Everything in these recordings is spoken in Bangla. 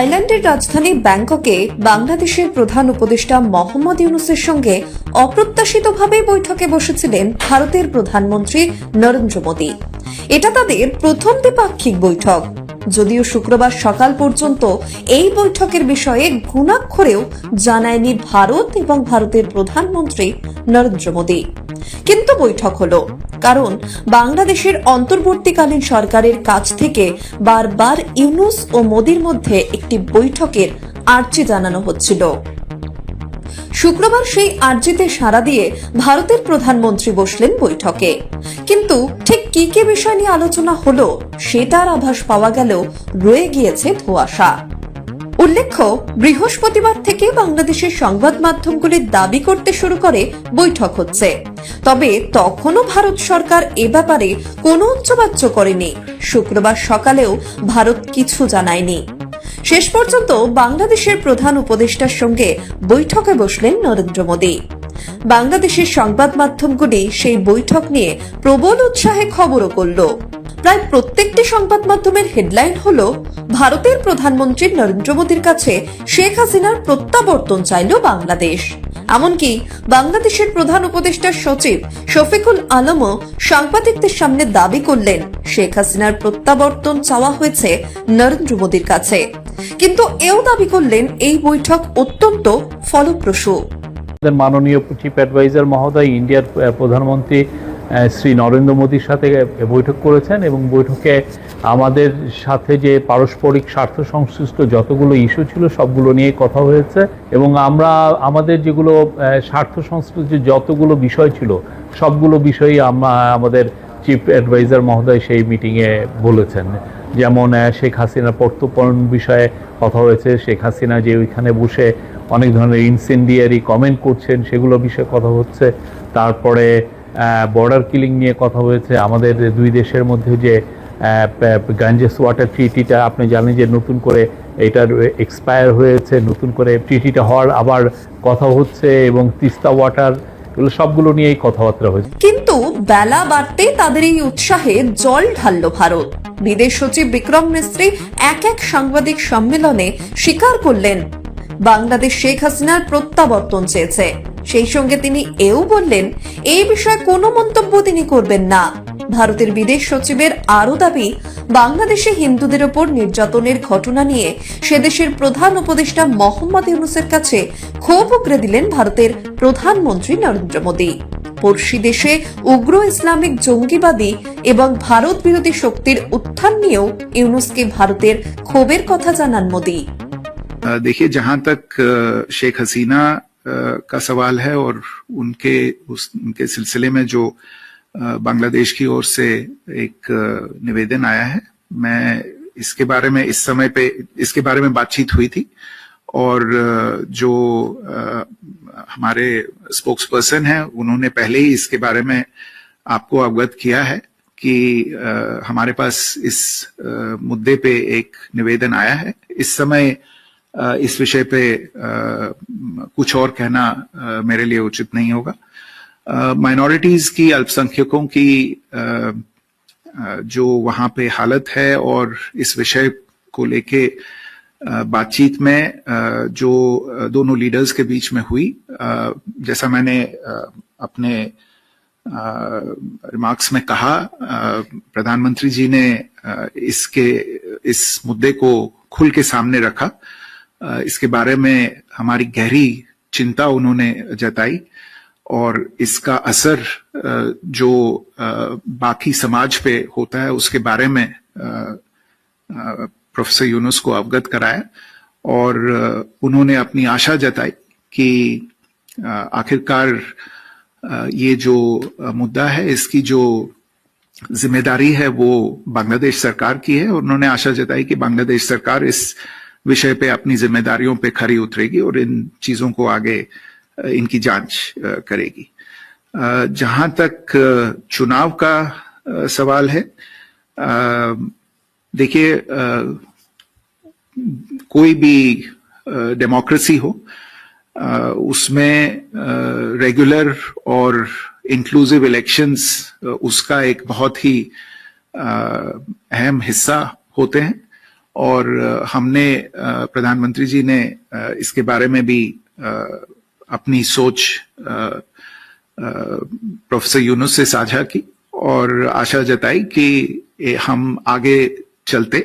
থাইল্যান্ডের রাজধানী ব্যাংককে বাংলাদেশের প্রধান উপদেষ্টা মোহাম্মদ ইউনূসের সঙ্গে অপ্রত্যাশিতভাবে বৈঠকে বসেছিলেন ভারতের প্রধানমন্ত্রী নরেন্দ্র মোদী। এটা তাদের প্রথম দ্বিপাক্ষিক বৈঠক। যদিও শুক্রবার সকাল পর্যন্ত এই বৈঠকের বিষয়ে ঘুণাক্ষরেও জানায়নি ভারত এবং ভারতের প্রধানমন্ত্রী নরেন্দ্র মোদী। কিন্তু বৈঠক হলো, কারণ বাংলাদেশের অন্তর্বর্তীকালীন সরকারের কাছ থেকে বারবার ইউনূস ও মোদীর মধ্যে একটি বৈঠকের আর্জি জানানো হচ্ছিল। শুক্রবার সেই আর্জিতে সাড়া দিয়ে ভারতের প্রধানমন্ত্রী বসলেন বৈঠকে। কিন্তু ঠিক কি কি বিষয় নিয়ে আলোচনা হলো সেটার আভাস পাওয়া গেলেও রয়ে গিয়েছে ধোঁয়াশা। উল্লেখ্য, বৃহস্পতিবার থেকে বাংলাদেশের সংবাদ মাধ্যমগুলি দাবি করতে শুরু করে বৈঠক হচ্ছে। তবে তখনও ভারত সরকার এ ব্যাপারে কোনো উচ্চবাচ্য করেনি। শুক্রবার সকালেও ভারত কিছু জানায়নি। শেষ পর্যন্ত বাংলাদেশের প্রধান উপদেষ্টার সঙ্গে বৈঠকে বসলেন নরেন্দ্র মোদী। বাংলাদেশের সংবাদ মাধ্যমগুলি সেই বৈঠক নিয়ে প্রবল উৎসাহে খবরও করল। প্রায় প্রত্যেকটি সংবাদ মাধ্যমের হেডলাইন হলো, ভারতের প্রধানমন্ত্রী নরেন্দ্র মোদীর কাছে শেখ হাসিনার প্রত্যাবর্তন চাইল বাংলাদেশ। এমনকি বাংলাদেশের প্রধান উপদেষ্টার সচিব শফিকুল আলমও সাংবাদিকদের সামনে দাবি করলেন, শেখ হাসিনার প্রত্যাবর্তন চাওয়া হয়েছে নরেন্দ্র মোদীর কাছে। কিন্তু এও দাবি করলেন এই বৈঠক অত্যন্ত ফলপ্রসূ। মাননীয় চিফ অ্যাডভাইজার মহোদয় ইন্ডিয়ার প্রধানমন্ত্রী শ্রী নরেন্দ্র মোদীর সাথে বৈঠক করেছেন এবং বৈঠকে আমাদের সাথে যে পারস্পরিক স্বার্থ সংশ্লিষ্ট যতগুলো ইস্যু ছিল সবগুলো নিয়ে কথা হয়েছে এবং আমরা আমাদের যেগুলো স্বার্থ সংশ্লিষ্ট যতগুলো বিষয় ছিল সবগুলো বিষয়ই আমাদের চিফ অ্যাডভাইজার মহোদয় সেই মিটিংয়ে বলেছেন। যেমন শেখ হাসিনার প্রত্যর্পণ বিষয়ে কথা হয়েছে, শেখ হাসিনা যে ওইখানে বসে অনেক ধরনের ইনসেন্ডিয়ারি কমেন্ট করছেন সেগুলো বিষয়ে কথা হচ্ছে। তারপরে বর্ডার কিলিং নিয়ে কথা হয়েছে। আমাদের দুই দেশের মধ্যে যে গাঞ্জেস ওয়াটার ট্রিটিটা আপনি জানেন যে নতুন করে এটার এক্সপায়ার হয়েছে, নতুন করে ট্রিটিটা হওয়ার আবার কথা হচ্ছে এবং তিস্তা ওয়াটার, এগুলো সবগুলো নিয়েই কথাবার্তা হয়েছে। কিন্তু বেলা বাড়তে তাদের এই উৎসাহে জল ঢালল ভারত। বিদেশ সচিব বিক্রম মিস্ত্রি এক সাংবাদিক সম্মেলনে স্বীকার করলেন, বাংলাদেশ শেখ হাসিনার প্রত্যাবর্তন চেয়েছে। সেই সঙ্গে তিনি এও বললেন, এই বিষয়ে কোনো মন্তব্য তিনি করবেন না। ভারতের বিদেশ সচিবের আরও দাবি, বাংলাদেশে হিন্দুদের ওপর নির্যাতনের ঘটনা নিয়ে সেদেশের প্রধান উপদেষ্টা মোহাম্মদ ইউনূসের কাছে ক্ষোভ উগরে দিলেন ভারতের প্রধানমন্ত্রী নরেন্দ্র মোদী। পড়শি দেশে উগ্র ইসলামিক জঙ্গিবাদী এবং ভারত বিরোধী শক্তির উত্থান নিয়েও ইউনূসকে ভারতের ক্ষোভের কথা জানান মোদী। देखिए, जहां तक शेख हसीना का सवाल है और उनके सिलसिले में जो बांग्लादेश की ओर से एक निवेदन आया है, मैं इसके बारे में इसके बारे में बातचीत हुई थी और जो हमारे स्पोक्स पर्सन हैं उन्होंने पहले ही इसके बारे में आपको अवगत किया है कि हमारे पास इस मुद्दे पे एक निवेदन आया है। इस समय इस विषय पे कुछ और कहना मेरे लिए उचित नहीं होगा। माइनॉरिटीज की, अल्पसंख्यकों की जो वहां पे हालत है और इस विषय को लेके बातचीत में जो दोनों लीडर्स के बीच में हुई, जैसा मैंने अपने रिमार्क्स में कहा, प्रधानमंत्री जी ने इस मुद्दे को खुल के सामने रखा। इसके बारे में हमारी गहरी चिंता उन्होंने जताई और इसका असर जो बाकी समाज पे होता है उसके बारे में प्रोफेसर यूनुस को अवगत कराया और उन्होंने अपनी आशा जताई कि आखिरकार ये जो मुद्दा है इसकी जो जिम्मेदारी है वो बांग्लादेश सरकार की है। और उन्होंने आशा जताई कि बांग्लादेश सरकार इस विषय पे अपनी जिम्मेदारियों पे खरी उतरेगी और इन चीजों को आगे इनकी जांच करेगी। जहां तक चुनाव का सवाल है, देखिए, कोई भी डेमोक्रेसी हो उसमें रेगुलर और इंक्लूसिव इलेक्शंस उसका एक बहुत ही अहम हिस्सा होते हैं और हमने प्रधानमंत्री जी ने इसके बारे में भी अपनी सोच प्रोफेसर यूनुस से साझा की और आशा जताई कि हम आगे चलते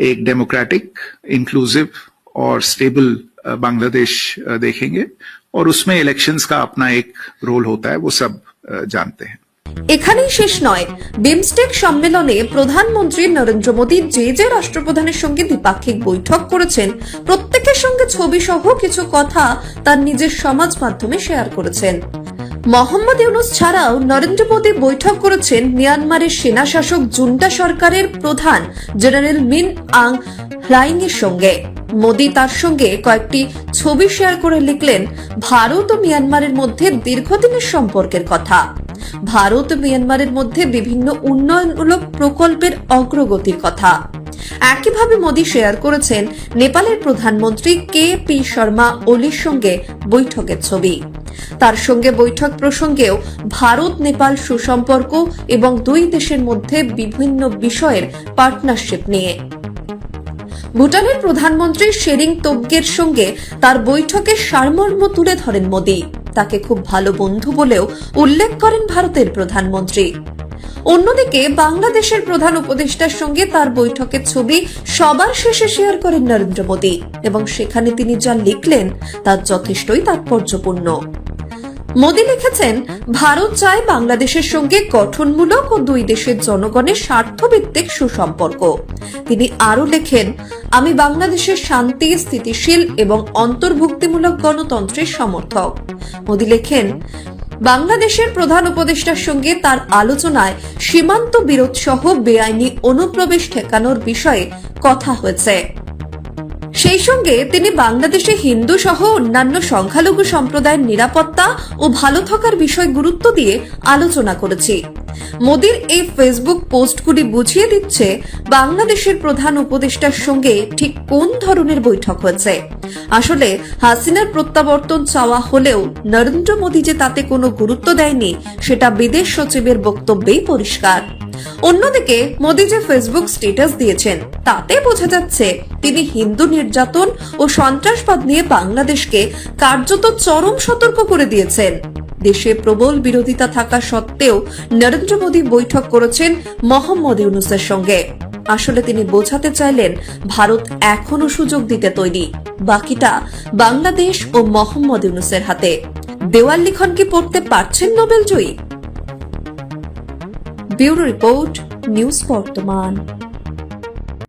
एक डेमोक्रेटिक, इंक्लूसिव और स्टेबल बांग्लादेश देखेंगे और उसमें इलेक्शंस का अपना एक रोल होता है, वो सब जानते हैं। এখানেই শেষ নয়। বিমস্টেক সম্মেলনে প্রধানমন্ত্রী নরেন্দ্র মোদী যে রাষ্ট্রপ্রধানের সঙ্গে দ্বিপাক্ষিক বৈঠক করেছেন প্রত্যেকের সঙ্গে ছবি সহ কিছু কথা তার নিজের সমাজ মাধ্যমে শেয়ার করেছেন। মোহাম্মদ ইউনুস ছাড়াও নরেন্দ্র মোদী বৈঠক করেছেন মিয়ানমারের সেনা শাসক জুন্টা সরকারের প্রধান জেনারেল মিন আং হ্লাইং এর সঙ্গে। মোদী তার সঙ্গে কয়েকটি ছবি শেয়ার করে লিখলেন ভারত ও মিয়ানমারের মধ্যে দীর্ঘদিনের সম্পর্কের কথা, ভারত ও মিয়ানমারের মধ্যে বিভিন্ন উন্নয়নমূলক প্রকল্পের অগ্রগতির কথা। একইভাবে মোদী শেয়ার করেছেন নেপালের প্রধানমন্ত্রী কে.পি. শর্মা ওলির সঙ্গে বৈঠকের ছবি। তার সঙ্গে বৈঠক প্রসঙ্গেও ভারত নেপাল সুসম্পর্ক এবং দুই দেশের মধ্যে বিভিন্ন বিষয়ের পার্টনারশিপ নিয়ে। ভুটানের প্রধানমন্ত্রী শেরিং তোবগের সঙ্গে তার বৈঠকে সারমর্ম তুলে ধরেন মোদী। তাকে খুব ভালো বন্ধু বলেও উল্লেখ করেন ভারতের প্রধানমন্ত্রী। অন্যদিকে বাংলাদেশের প্রধান উপদেষ্টার সঙ্গে তার বৈঠকের ছবি সবার শেষে শেয়ার করেন নরেন্দ্র মোদী এবং সেখানে তিনি যা লিখলেন তা যথেষ্টই তাৎপর্যপূর্ণ। মোদী লিখেছেন, ভারত চায় বাংলাদেশের সঙ্গে গঠনমূলক ও দুই দেশের জনগণের স্বার্থভিত্তিক সুসম্পর্ক। তিনি আরো লেখেন, আমি বাংলাদেশের শান্তি, স্থিতিশীল এবং অন্তর্ভুক্তিমূলক গণতন্ত্রের সমর্থক। মোদী লেখেন, বাংলাদেশের প্রধান উপদেষ্টার সঙ্গে তার আলোচনায় সীমান্ত বিরোধ সহ বেআইনি অনুপ্রবেশ ঠেকানোর বিষয়ে কথা হয়েছে। সেই সঙ্গে তিনি বাংলাদেশে হিন্দু সহ অন্যান্য সংখ্যালঘু সম্প্রদায়ের নিরাপত্তা ও ভালো থাকার বিষয় গুরুত্ব দিয়ে আলোচনা করেছি। মোদীর এই ফেসবুক পোস্টগুলি বুঝিয়ে দিচ্ছে বাংলাদেশের প্রধান উপদেষ্টার সঙ্গে ঠিক কোন ধরনের বৈঠক হয়েছে। আসলে হাসিনার প্রত্যাবর্তন চাওয়া হলেও নরেন্দ্র মোদী যে তাতে কোনো গুরুত্ব দেয়নি সেটা বিদেশ সচিবের বক্তব্যেই পরিষ্কার। অন্যদিকে মোদী যে ফেসবুক স্ট্যাটাস দিয়েছেন তাতে বোঝা যাচ্ছে তিনি হিন্দু নির্যাতন ও সন্ত্রাসবাদ নিয়ে বাংলাদেশকে কার্যত চরম সতর্ক করে দিয়েছেন। দেশে প্রবল বিরোধিতা থাকা সত্ত্বেও নরেন্দ্র মোদী বৈঠক করেছেন মোহাম্মদ ইউনুসের সঙ্গে। আসলে তিনি বোঝাতে চাইলেন ভারত এখনো সুযোগ দিতে তৈরি, বাকিটা বাংলাদেশ ও মোহাম্মদ ইউনুসের হাতে। দেওয়াল লিখন কি পড়তে পারছেন নোবেল জয়ী? ব্যুরো রিপোর্ট, নিউজ বর্তমান।